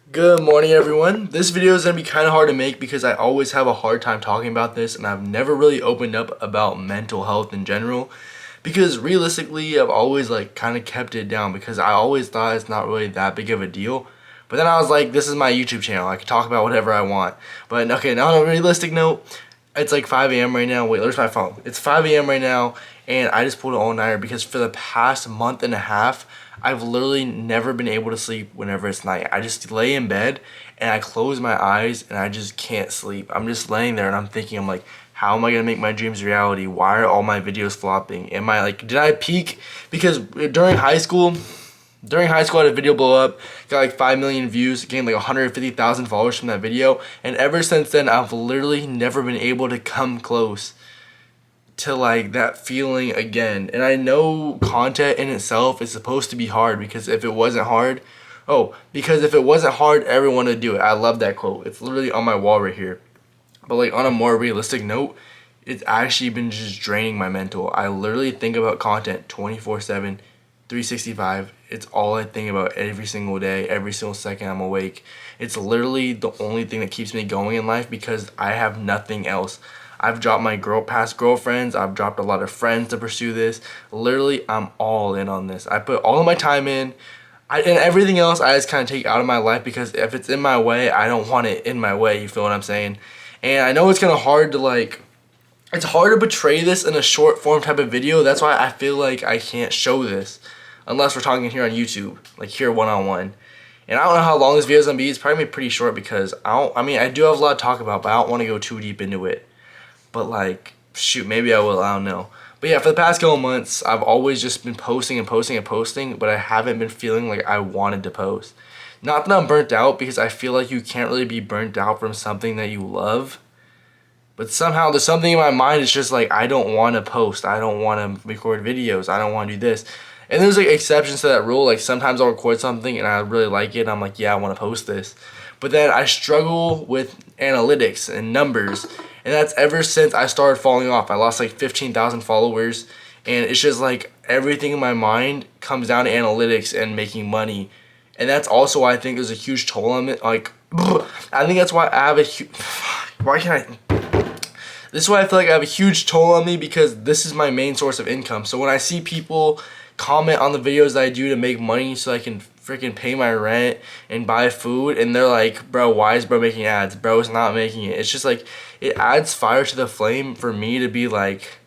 Good morning, everyone. This video is going to be kind of hard to make because I always have a hard time talking about this, and I've never really opened up about mental health in general because realistically I've always kind of kept it down because I always thought it's not really that big of a deal. But then I was like, this is my YouTube channel. I can talk about whatever I want. But okay, now on a realistic note, it's like 5 a.m. right now. Wait, where's my phone? It's 5 a.m. right now, and I just pulled an all-nighter because for the past month and a half, I've literally never been able to sleep whenever it's night. I just lay in bed and I close my eyes and I just can't sleep. I'm just laying there and I'm thinking, I'm like, how am I gonna make my dreams reality? Why are all my videos flopping? Am I like, did I peak? Because during high school, I had a video blow up, got like 5 million views, gained like 150,000 followers from that video, and ever since then, I've literally never been able to come close to like that feeling again. And I know content in itself is supposed to be hard because if it wasn't hard, everyone would do it. I love that quote. It's literally on my wall right here. But like on a more realistic note, it's actually been just draining my mental. I literally think about content 24/7, 365. It's all I think about every single day, every single second I'm awake. It's literally the only thing that keeps me going in life because I have nothing else. I've dropped my past girlfriends. I've dropped a lot of friends to pursue this. Literally, I'm all in on this. I put all of my time in. And everything else I just kind of take out of my life because if it's in my way, I don't want it in my way. You feel what I'm saying? And I know it's kind of hard to it's hard to portray this in a short form type of video. That's why I feel like I can't show this unless we're talking here on YouTube, like here one-on-one. And I don't know how long this video is gonna be. It's probably pretty short because I do have a lot to talk about, but I don't want to go too deep into it. But like, shoot, maybe I will, I don't know. But yeah, for the past couple months, I've always just been posting and posting and posting, but I haven't been feeling like I wanted to post. Not that I'm burnt out, because I feel like you can't really be burnt out from something that you love. But somehow there's something in my mind, it's just like, I don't want to post. I don't want to record videos. I don't want to do this. And there's like exceptions to that rule. Like sometimes I'll record something and I really like it and I'm like, yeah, I want to post this. But then I struggle with analytics and numbers. And that's ever since I started falling off. I lost like 15,000 followers. And it's just like everything in my mind comes down to analytics and making money. And that's also why I think there's a huge toll on it. Like, I think that's why I have a huge... Why can't I... This is why I feel like I have a huge toll on me because this is my main source of income. So when I see people comment on the videos that I do to make money so I can freaking pay my rent and buy food, and they're like, bro, why is bro making ads? Bro's not making it. It's just like, it adds fire to the flame for me to be like,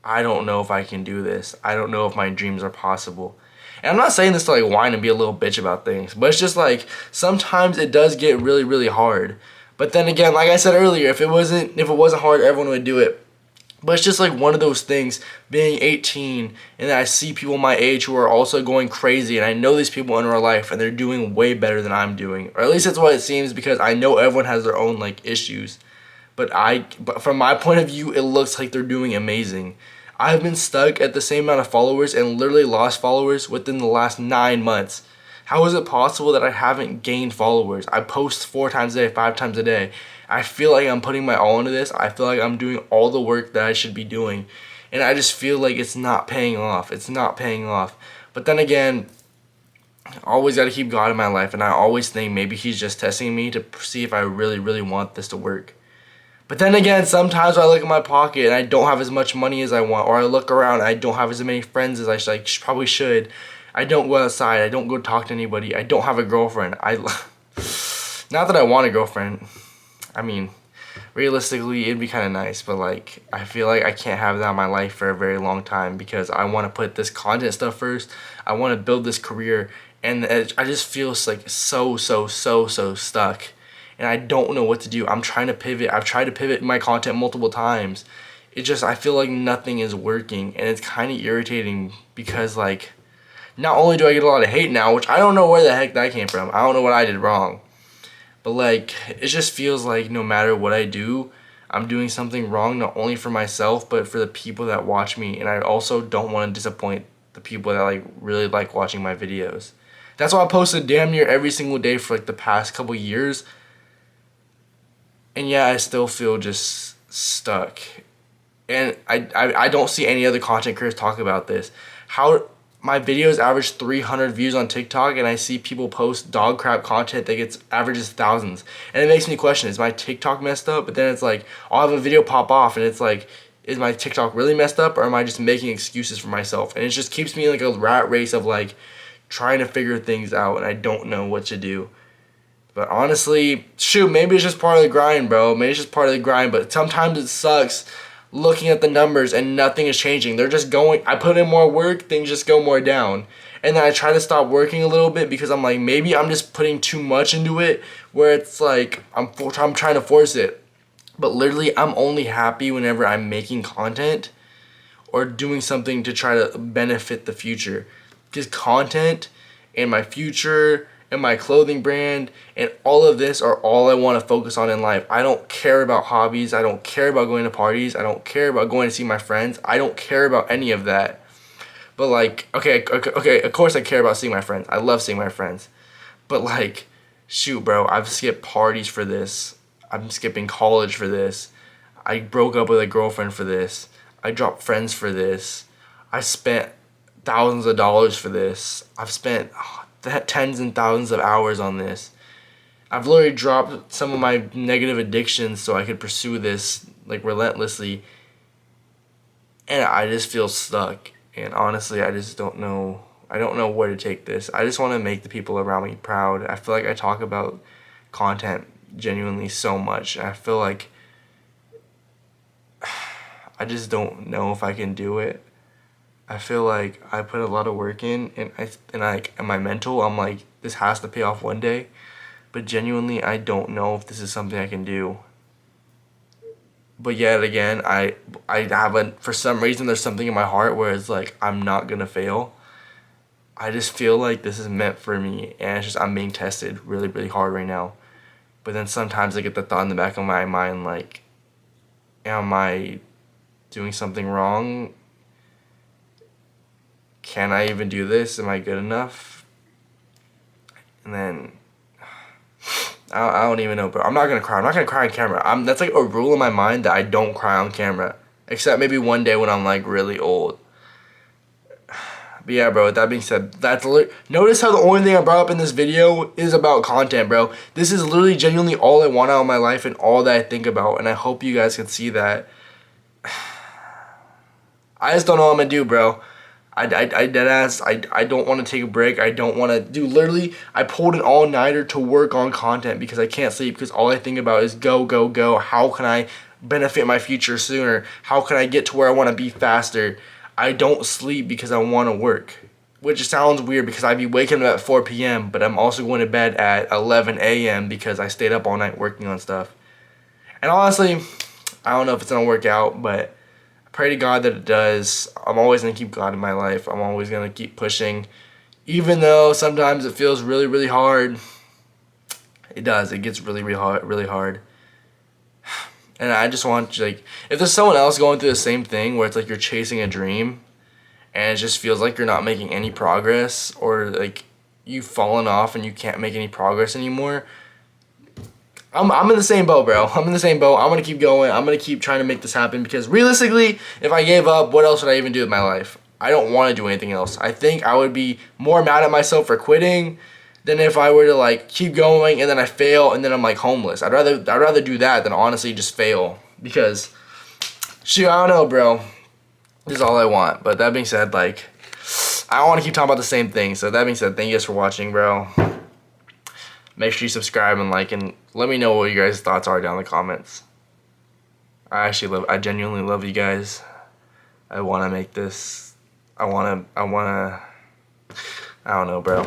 I don't know if I can do this. I don't know if my dreams are possible. And I'm not saying this to like whine and be a little bitch about things, but it's just like, sometimes it does get really, really hard. But then again, like I said earlier, if it wasn't hard, everyone would do it. But it's just like one of those things, being 18, and I see people my age who are also going crazy, and I know these people in real life, and they're doing way better than I'm doing. Or at least that's what it seems, because I know everyone has their own like issues. But from my point of view, it looks like they're doing amazing. I've been stuck at the same amount of followers and literally lost followers within the last 9 months. How is it possible that I haven't gained followers? I post 4 times a day, 5 times a day. I feel like I'm putting my all into this. I feel like I'm doing all the work that I should be doing. And I just feel like it's not paying off. It's not paying off. But then again, I always got to keep God in my life. And I always think maybe he's just testing me to see if I really, really want this to work. But then again, sometimes when I look at my pocket and I don't have as much money as I want, or I look around and I don't have as many friends as probably should. I don't go outside. I don't go talk to anybody. I don't have a girlfriend. Not that I want a girlfriend. I mean, realistically, it'd be kind of nice, but like, I feel like I can't have that in my life for a very long time because I want to put this content stuff first. I want to build this career, and I just feel like so stuck, and I don't know what to do. I'm trying to pivot. I've tried to pivot my content multiple times. I feel like nothing is working, and it's kind of irritating because like, not only do I get a lot of hate now, which I don't know where the heck that came from. I don't know what I did wrong. But like, it just feels like no matter what I do, I'm doing something wrong, not only for myself, but for the people that watch me. And I also don't want to disappoint the people that like really like watching my videos. That's why I posted damn near every single day for like the past couple years. And yeah, I still feel just stuck. And I don't see any other content creators talk about this. my videos average 300 views on TikTok, and I see people post dog crap content that gets averages thousands, and it makes me question: is my TikTok messed up? But then it's like I'll have a video pop off, and it's like, is my TikTok really messed up, or am I just making excuses for myself? And it just keeps me in like a rat race of like trying to figure things out, and I don't know what to do. But honestly, shoot, maybe it's just part of the grind, bro. Maybe it's just part of the grind, but sometimes it sucks looking at the numbers and nothing is changing. They're just going, I put in more work, things just go more down. And then I try to stop working a little bit because I'm like, maybe I'm just putting too much into it, where it's like I'm trying to force it. But literally, I'm only happy whenever I'm making content or doing something to try to benefit the future. Because content and my future and my clothing brand and all of this are all I want to focus on in life. I don't care about hobbies. I don't care about going to parties. I don't care about going to see my friends. I don't care about any of that. But like, okay, of course I care about seeing my friends. I love seeing my friends. But like, shoot, bro, I've skipped parties for this. I'm skipping college for this. I broke up with a girlfriend for this. I dropped friends for this. I spent thousands of dollars for this. I've spent tens and thousands of hours on this. I've literally dropped some of my negative addictions so I could pursue this like relentlessly. And I just feel stuck. And honestly, I just don't know. I don't know where to take this. I just want to make the people around me proud. I feel like I talk about content genuinely so much. I feel like I just don't know if I can do it. I feel like I put a lot of work in, and my mental, I'm like, this has to pay off one day. But genuinely, I don't know if this is something I can do. But yet again, I haven't, for some reason, there's something in my heart where it's like, I'm not gonna fail. I just feel like this is meant for me, and it's just, I'm being tested really, really hard right now. But then sometimes I get the thought in the back of my mind, like, am I doing something wrong? Can I even do this? Am I good enough? And then I don't even know, bro. I'm not gonna cry. I'm not gonna cry on camera. That's like a rule in my mind that I don't cry on camera, except maybe one day when I'm like really old. But yeah, bro. With that being said, notice how the only thing I brought up in this video is about content, bro. This is literally genuinely all I want out of my life and all that I think about, and I hope you guys can see that. I just don't know what I'm gonna do, bro. I deadass, I don't want to take a break. I don't want to do, literally, I pulled an all-nighter to work on content because I can't sleep, because all I think about is go, go, go. How can I benefit my future sooner? How can I get to where I want to be faster? I don't sleep because I want to work, which sounds weird because I'd be waking up at 4 p.m., but I'm also going to bed at 11 a.m. because I stayed up all night working on stuff. And honestly, I don't know if it's going to work out, but pray to God that it does. I'm always going to keep God in my life. I'm always going to keep pushing. Even though sometimes it feels really, really hard. It does. It gets really, really hard. Really hard. And I just want to, like, if there's someone else going through the same thing where it's like you're chasing a dream and it just feels like you're not making any progress, or like you've fallen off and you can't make any progress anymore, I'm in the same boat, bro. I'm in the same boat. I'm going to keep going. I'm going to keep trying to make this happen, because realistically, if I gave up, what else would I even do with my life? I don't want to do anything else. I think I would be more mad at myself for quitting than if I were to like keep going and then I fail and then I'm like homeless. I'd rather do that than honestly just fail, because shoot, I don't know, bro. This is all I want. But that being said, like, I don't want to keep talking about the same thing. So that being said, thank you guys for watching, bro. Make sure you subscribe and like, and let me know what you guys' thoughts are down in the comments. I genuinely love you guys. I want to make this, I don't know, bro.